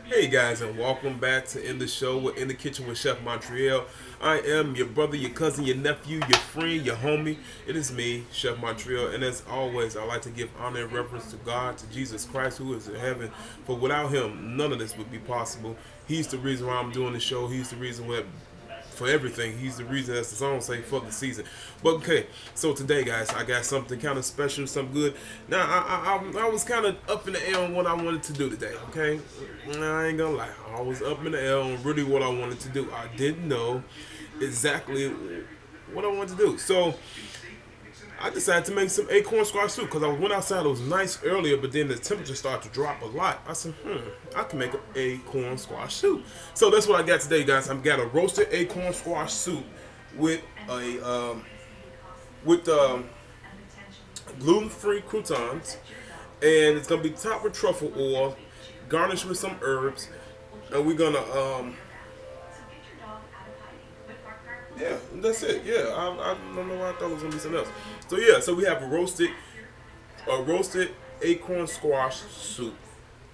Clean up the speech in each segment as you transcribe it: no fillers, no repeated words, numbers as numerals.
Hey guys, and welcome back to In the Show with In the Kitchen with Chef Montreal. I am your brother, your cousin, your nephew, your friend, your homie. It is me, Chef Montreal, and as always, I like to give honor and reverence to God, to Jesus Christ, who is in heaven. For without Him, none of this would be possible. He's the reason why I'm doing the show. He's the reason why for everything. He's the reason, as the song say, for the season. But okay, so today, guys, I got something kind of special, something good. Now, I was kind of up in the air on what I wanted to do today. Okay, I ain't gonna lie, I was up in the air on really what I wanted to do. I didn't know exactly what I wanted to do, so I decided to make some acorn squash soup because I went outside. It was nice earlier, but then the temperature started to drop a lot. I said, I can make an acorn squash soup. So that's what I got today, guys. I've got a roasted acorn squash soup with a gluten-free croutons, and it's gonna be topped with truffle oil, garnished with some herbs, and we're gonna yeah, that's it. Yeah, I don't know why I thought it was gonna be something else. So yeah, so we have a roasted acorn squash soup,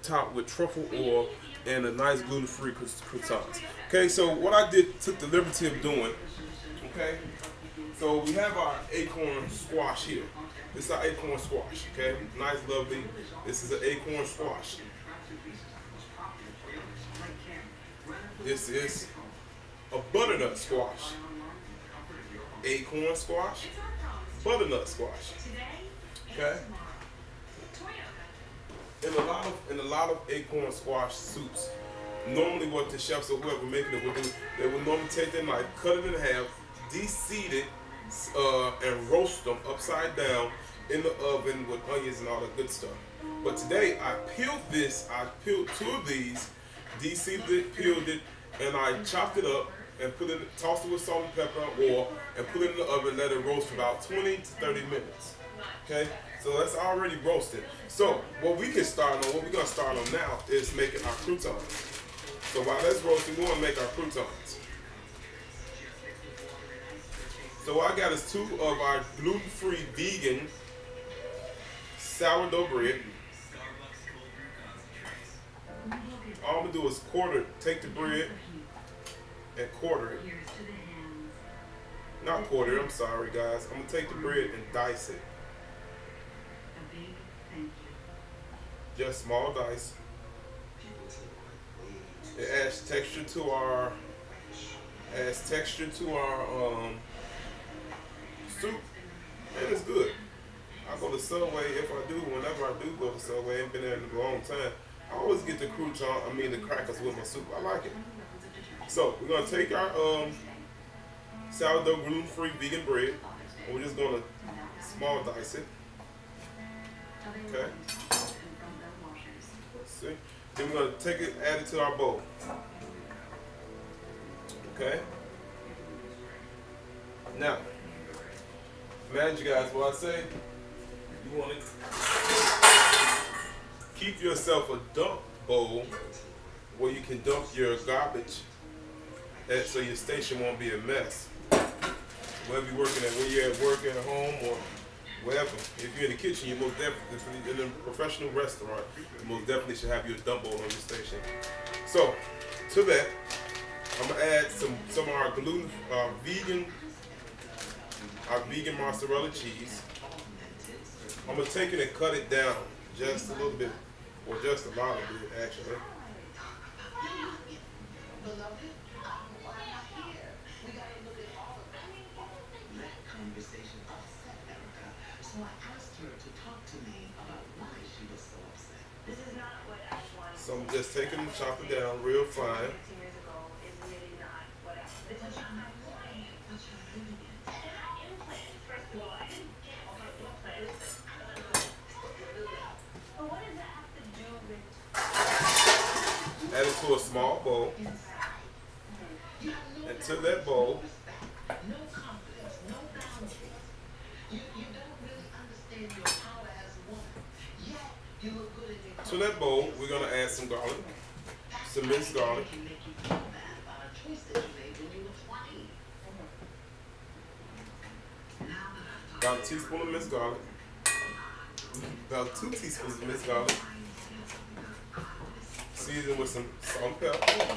topped with truffle oil and a nice gluten-free croutons. Okay, so what I took the liberty of doing. Okay, so we have our acorn squash here. This is our acorn squash. Okay, nice, lovely. This is an acorn squash. This is a butternut squash. Acorn squash, butternut squash. Okay. In a lot of acorn squash soups, normally what the chefs or whoever making it would do, they would normally take their knife, cut it in half, de-seed it, and roast them upside down in the oven with onions and all that good stuff. But today I peeled two of these, de-seeded it, peeled it, and I chopped it up and tossed it with salt and pepper and oil, and put it in the oven, let it roast for about 20 to 30 minutes. Okay, so that's already roasted. So what we're gonna start on now is making our croutons. So while that's roasting, we're gonna make our croutons. So what I got is 2 of our gluten-free vegan sourdough bread. All I'm gonna do is take the bread and quarter it. Not quarter it, I'm sorry guys. I'm gonna take the bread and dice it. Just small dice. It adds texture to our soup, and it's good. I go to Subway whenever I do go to Subway. I ain't been there in a long time. I always get the the crackers with my soup. I like it. So we're gonna take our sourdough gluten-free vegan bread, and we're just gonna small dice it. Okay. Let's see. Then we're gonna add it to our bowl. Okay. Now, imagine guys, what I say, you want to keep yourself a dump bowl where you can dump your garbage so your station won't be a mess. Wherever you're working at, whether you're at work, at home, or wherever. If you're in the kitchen, you most definitely, in a professional restaurant, you most definitely should have your dump bowl on your station. So, to that, I'm gonna add some of our vegan mozzarella cheese. I'm gonna take it and cut it down just a little bit, or just a lot of it actually. So I'm just taking and chopping it down real fine. Add it to a small bowl. And to that bowl, we're going to add some garlic, some minced garlic. About a teaspoon of minced garlic. About 2 teaspoons of minced garlic. season with some salt and pepper.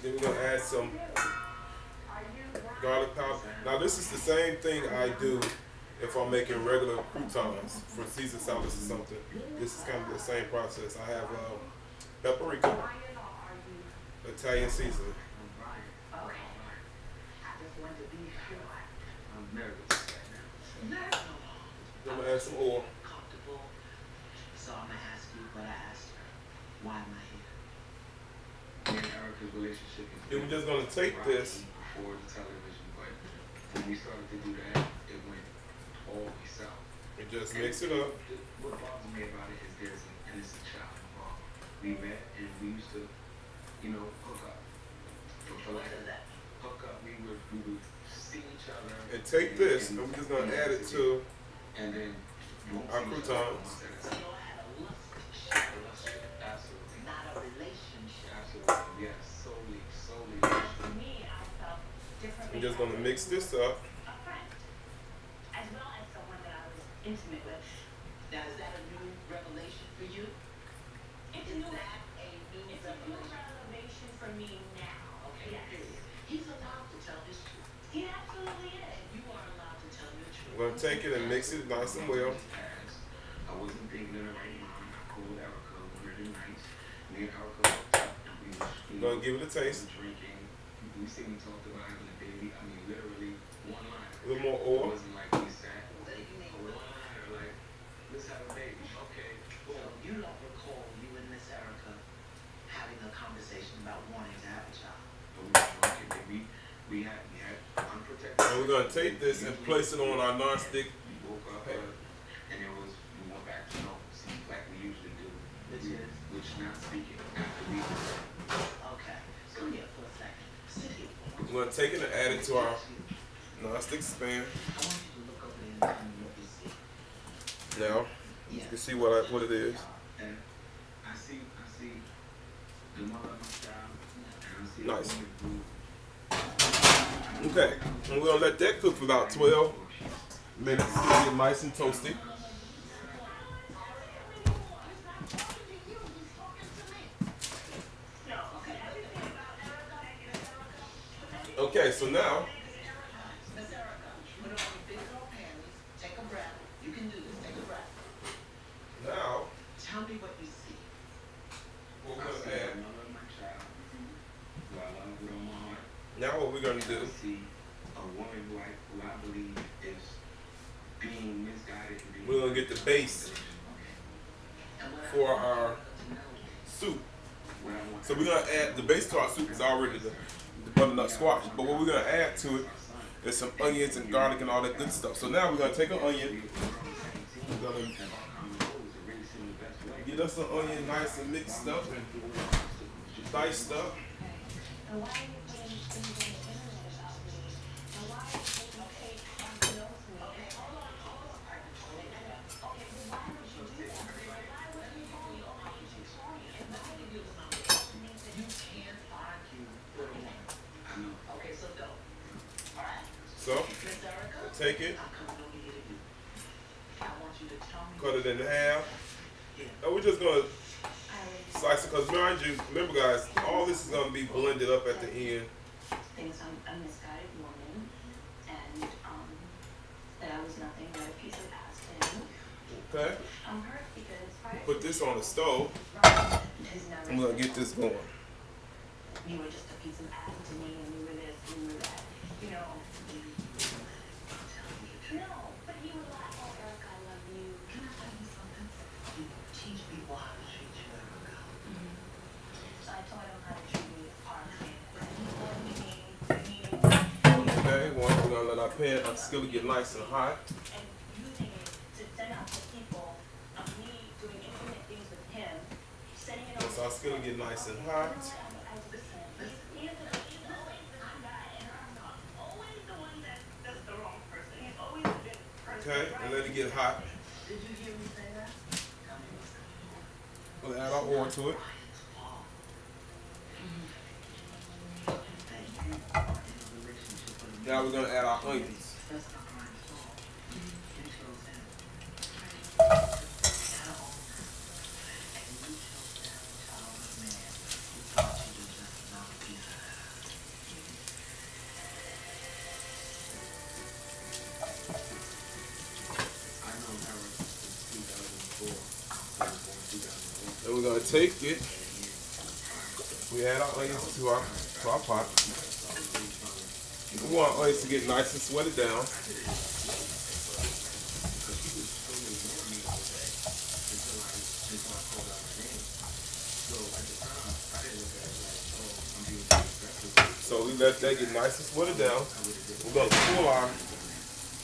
Then we're gonna add some garlic powder. Now this is the same thing I do if I'm making regular croutons for Caesar salads or something. This is kind of the same process. I have paprika, Italian seasoning. I'm gonna add some oil. So I'm gonna ask you what I asked her. Why am I here? Me and Erica's relationship is Then we're just gonna take this. before the television, but when we started to do that, it went all south. And just mix it up. What bothers me about it is there's an innocent child involved. We met and we used to, hook up. What is that? Hook up. We would see each other. And take this, and we're just gonna add it to and then our croutons. Absolutely. Not a relationship. Absolutely. Yes. Solely. For me, I felt differently. We're just gonna mix this up. A friend, as well as someone that I was intimate with. Now, is that a new revelation for you? It's a new revelation for me now. Okay. Yes. He's allowed to tell his truth. He absolutely is. You are allowed to tell your truth. We're gonna take it and mix it nice and well. I wasn't thinking of the right mind. I called Erica one of the nights. Me and Erica hooked up and we was We're gonna give it a taste. drinking. We talked about having a baby. I mean, literally one line. A little more It oil. wasn't like we sat. What do you mean? One liner, like, let's have a baby. Okay, boom. So you don't recall you and Miss Erica having a conversation about wanting to have a child? But we were drunk and we had unprotected. And we're gonna take this and place it on our non-stick. We woke up and we went back to normal, like we usually do. Which not speaking after we. Okay, come here for a second. Sit here. We're gonna take it and add it to our non-stick pan. I want you to look over there and tell me what you see. Now, you can see what it is. And I see the mother of my child, and I see Nice. the woman Okay, and we're gonna let that cook for about 12 minutes to get nice and toasty. Okay, so now Miss Erica, put on your big girl panties, take a breath. You can do this, take a breath. now Tell me what you see. what we're I see gonna the add. mother of my child, who I love with all my heart. Now what we're gonna do? I see a woman who I believe is being misguided and being We're gonna get the base for our soup. So we're gonna add the base to our soup is already the butternut squash, but what we're gonna add to it is some onions and garlic and all that good stuff. So now we're gonna take an onion. We're gonna get us some onion nice and mixed up and diced up. And why are you putting things on the internet about me? And why are you taking fake knows me? Okay, hold on. Okay, why would you do that? Why would you call me? Oh, why would you call me? And why would you do something? You can't argue with a woman. I know. Okay, so go. Alright. So Miss Erica, take it, I'm coming over here to you. I want you to tell me. cut it in half, Yeah. and we're just gonna slice it. Cause remember guys, all this is gonna be blended up at the end. Things I'm a misguided woman, and that I was nothing but a piece of past him. Okay, I'm hurt because prior put this on the stove. has never I'm gonna get this going. you were just a piece of ass to me, and you were this, you were that. You know. No, but he was like, oh, Erica, I love you. Can I tell you something? You teach me why to treat you, Erica. So I taught him how to treat me hardly. And he told me, Okay, we're gonna let our skillet get nice and hot. and using it to send out to people of me doing intimate things with him, sending it Once our skillet get nice and hot, okay, and let it get hot. Did you hear me say that? Tell me what's going on. We'll add our oil to it. Now we're gonna add our onions. And we're gonna take it. We add our onions to our pot. We want onions to get nice and sweated down. So we let that get nice and sweated down. We're gonna pull our,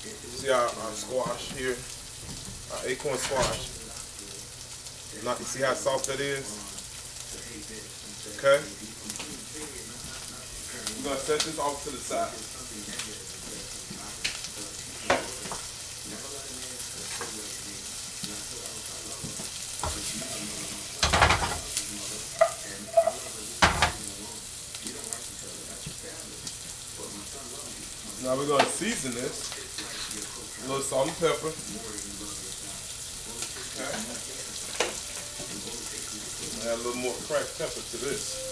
see our squash here, our acorn squash. Not, you see how soft that is? Okay. We're gonna set this off to the side. Now we're going to season this. A little salt and pepper. Okay. Add a little more cracked pepper to this.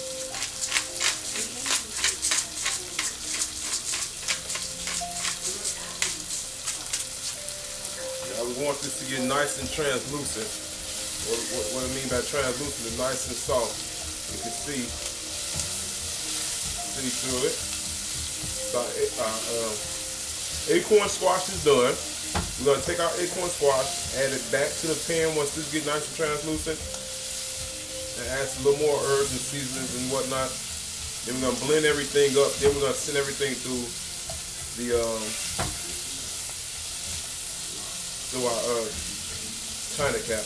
Now we want this to get nice and translucent. What I mean by translucent is nice and soft. You can see through it. Acorn squash is done. We're going to take our acorn squash, add it back to the pan once this gets nice and translucent, and add some little more herbs and seasonings and whatnot. Then we're going to blend everything up. Then we're going to send everything through our china cap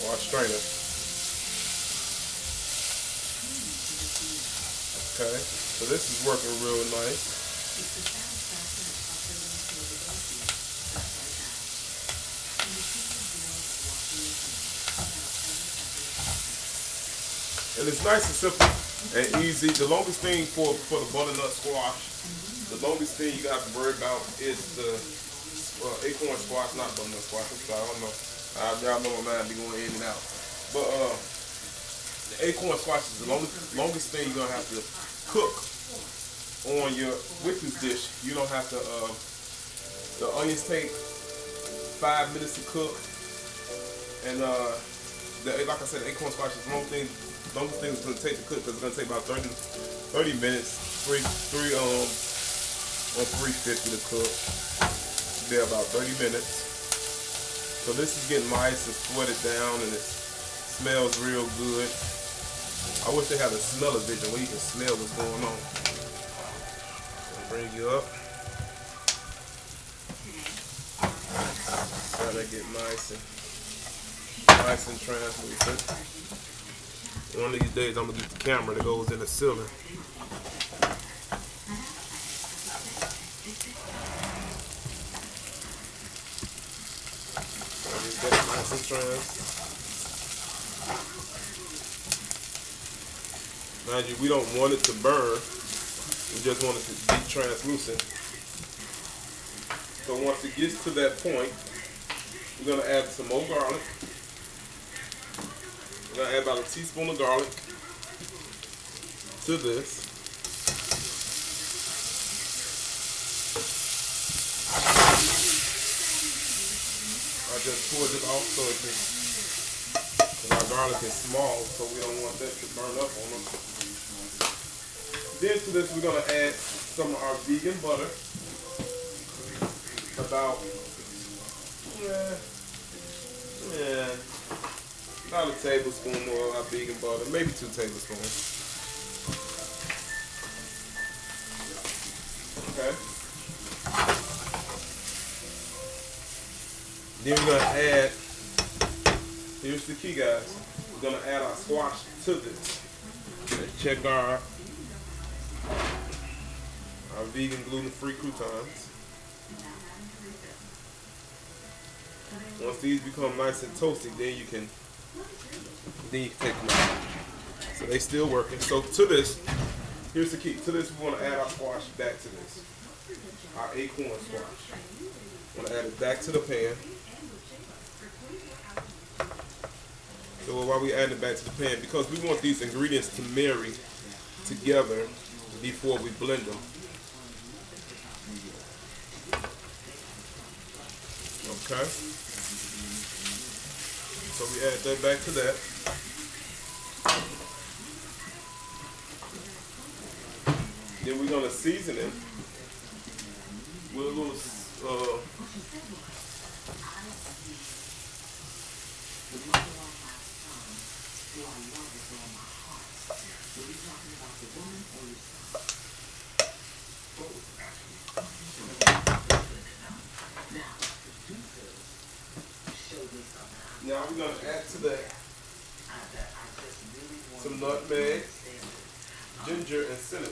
or our strainer. Okay, so this is working real nice. And it's nice and simple and easy. The longest thing for the butternut squash, the longest thing you have to worry about is the acorn squash, not butternut squash. I'm sorry, I don't know. Y'all know my mind be going in and out. But the acorn squash is the longest thing you're gonna have to cook on with this dish. You don't have to. The onions take 5 minutes to cook, and like I said, the acorn squash is the longest thing it's gonna take to cook, because it's gonna take about 30 minutes, on 350 to cook. Be about 30 minutes. So this is getting nice and sweated down, and it smells real good. I wish they had a smell-o-vision where you can smell what's going on. I'll bring you up. Try to get nice and translucent. One of these days I'm gonna get the camera that goes in the ceiling. So just get it nice and trans. Mind you, we don't want it to burn. We just want it to be translucent. So once it gets to that point, we're going to add some more garlic. We're going to add about a teaspoon of garlic to this. I just poured it off so our garlic is small, so we don't want that to burn up on us. Then to this, we're going to add some of our vegan butter. About a tablespoon of our vegan butter, maybe 2 tablespoons. Okay. Then we're going to add, here's the key, guys. We're going to add our squash to this. Let's check our vegan gluten-free croutons. Once these become nice and toasty, then you can take them out. So they still working. So to this, here's the key. To this, we want to add our squash back to this. Our acorn squash. We want to add it back to the pan. So why we adding it back to the pan? Because we want these ingredients to marry together before we blend them. Okay. So we add that back to that. Then we're gonna season it with a little now we're gonna add to that some nutmeg, ginger, and cinnamon.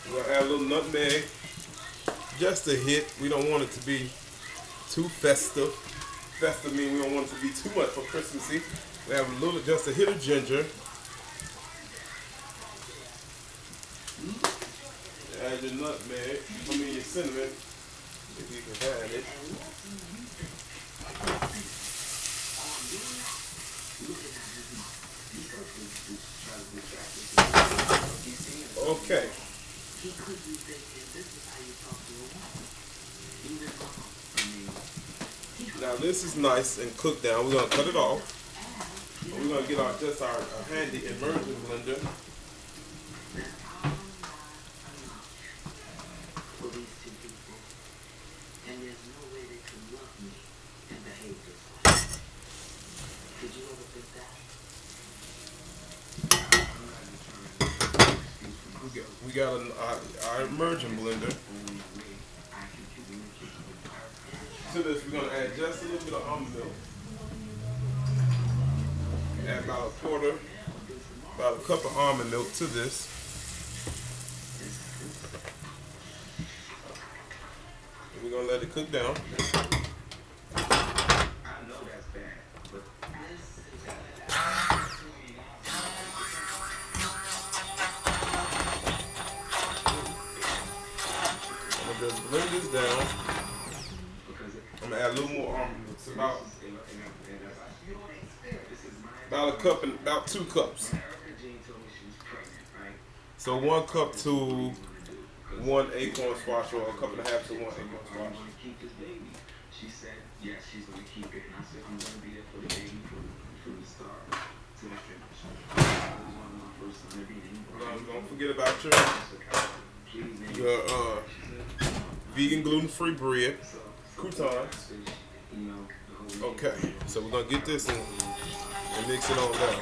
We're gonna add a little nutmeg, just a hit. We don't want it to be too festive. Festive means we don't want it to be too much for Christmassy. We have a little, just a hit of ginger. Add your nutmeg, your cinnamon, if you can add it. Okay. Now this is nice and cooked down. We're gonna cut it off. We're gonna get our handy immersion blender. We got our immersion blender. To this, we're gonna add just a little bit of almond milk. Add about a cup of almond milk to this. And we're gonna let it cook down. I'm gonna just blend this down. I'm gonna add a little more almond milk. It's about a cup and about 2 cups. So 1 cup to 1 acorn squash, or a cup and a half to 1 acorn squash. She said, yes, she's going to keep it. And I said, I'm going to be there for the baby from the start to the finish. Don't forget about your vegan gluten-free bread, croutons. Okay, so we're going to get this and mix it on down.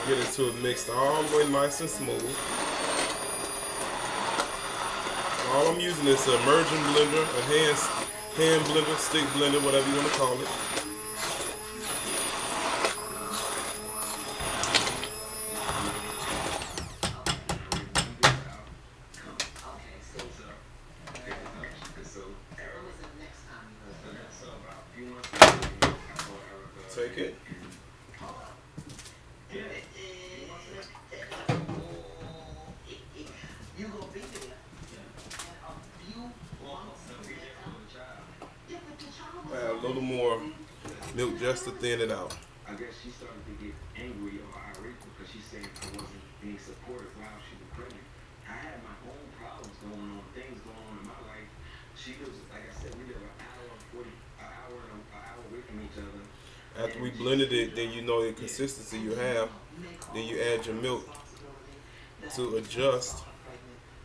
Get it to it mixed all the way nice and smooth. All I'm using is an immersion blender, a hand blender, stick blender, whatever you want to call it. Take it. Add a little more milk just to thin it out. I guess she started to get angry or irate because she said I wasn't being supportive while she was pregnant. I had my own problems going on, things going on in my life. She was, like I said, we live an hour away from each other. After we blended it, then you know the consistency you have. Then you add your milk to adjust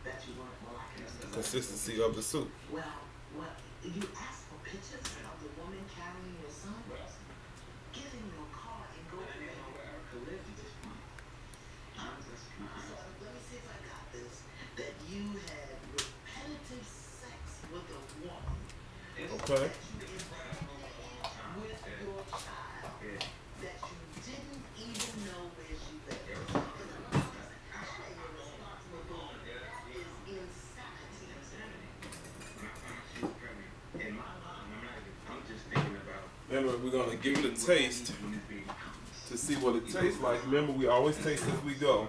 the consistency of the soup. Well, you asked for pictures of the woman carrying your son? Get in your car and go to America live at this point. So let me see if I got this. That you had repetitive sex with a woman. Okay. With your child. That you didn't even know where she lived. Is insanity. Remember, we're gonna give it a taste to see what it tastes like. Remember, we always taste as we go.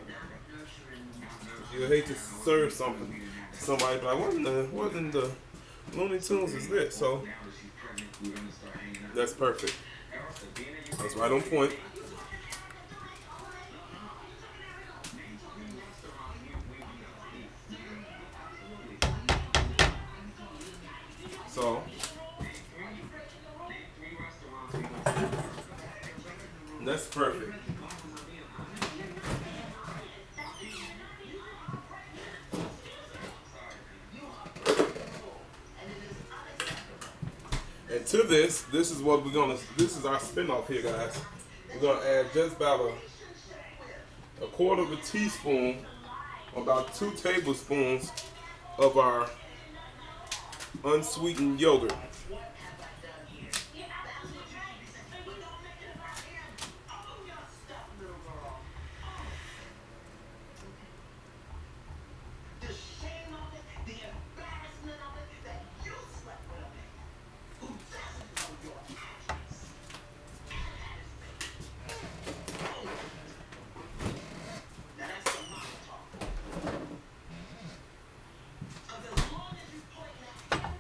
You hate to serve something. Somebody be like, what in the Looney Tunes is this? So that's perfect. That's right on point. So that's perfect. And to this is what this is our spin-off here, guys. We're gonna add just about a quarter of a teaspoon, about 2 tablespoons of our unsweetened yogurt.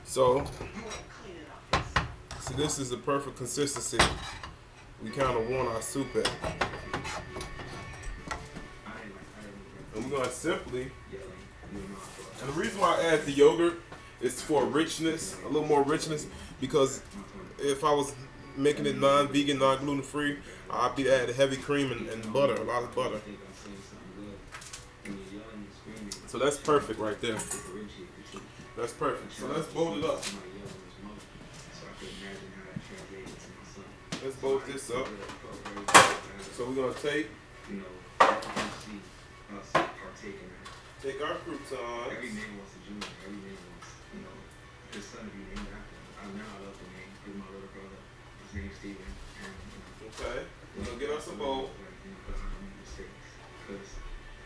So, see, this is the perfect consistency we kind of want our soup at. And we're going to simply, and the reason why I add the yogurt is for richness, a little more richness, because if I was making it non-vegan, non-gluten-free, I'd be adding heavy cream and butter, a lot of butter. So that's perfect right there. That's perfect. So let's bolt it up. Let's bolt this up. So we're gonna take our croutons. Okay. We're gonna get us a bowl.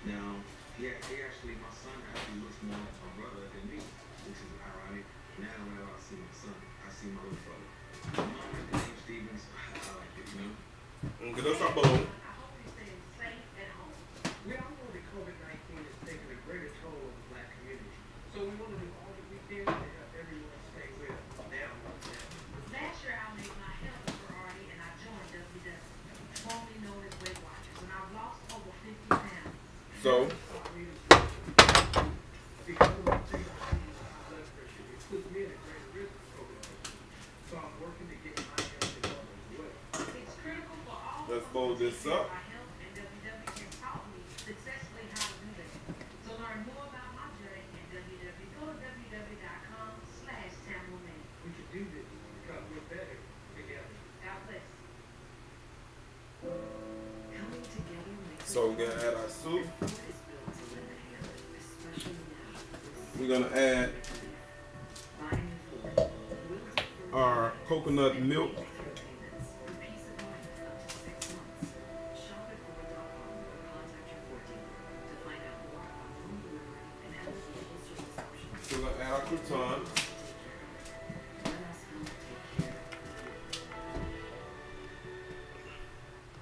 Now, he actually, my son actually looks more like my brother than me, which is ironic. Now, whenever I see my son, I see my little brother. My name Stevens, I like it, you know? And get us our bowl. I hope he's staying safe at home. We all know that COVID-19 is taking a greater toll on the Black community. So we want to do all that we can to help everyone stay well. Now. Last year, I made my health a priority and I joined WW, formerly known as Weight Watchers, and I've lost over 50 pounds. So, let's bowl this up. So we're gonna add our soup. We're gonna add our coconut milk. So we're gonna add our crouton.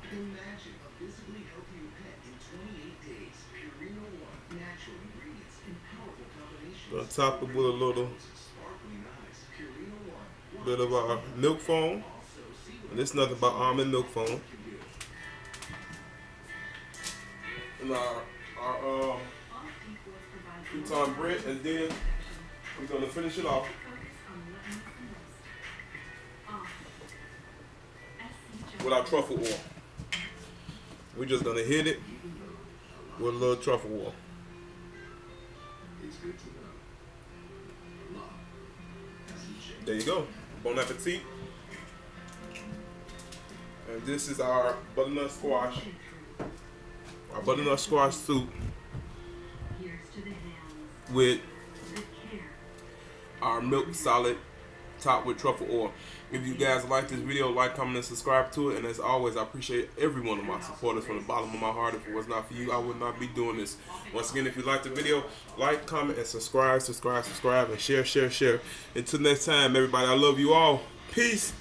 Imagine a physically healthier pet in 28 days. Purina One, natural ingredients in powerful combinations. Gonna top it with a little bit of our milk foam. And it's nothing but almond milk foam. And our crouton bread, and then we're gonna finish it off with our truffle oil. We're just gonna hit it with a little truffle oil. There you go. Bon appetit. And this is our butternut squash. Our butternut squash soup with our milk solid topped with truffle oil. If you guys like this video, like, comment, and subscribe to it. And as always, I appreciate every one of my supporters from the bottom of my heart. If it was not for you, I would not be doing this. Once again, if you like the video, like, comment, and subscribe, and share. Until next time, everybody, I love you all. Peace.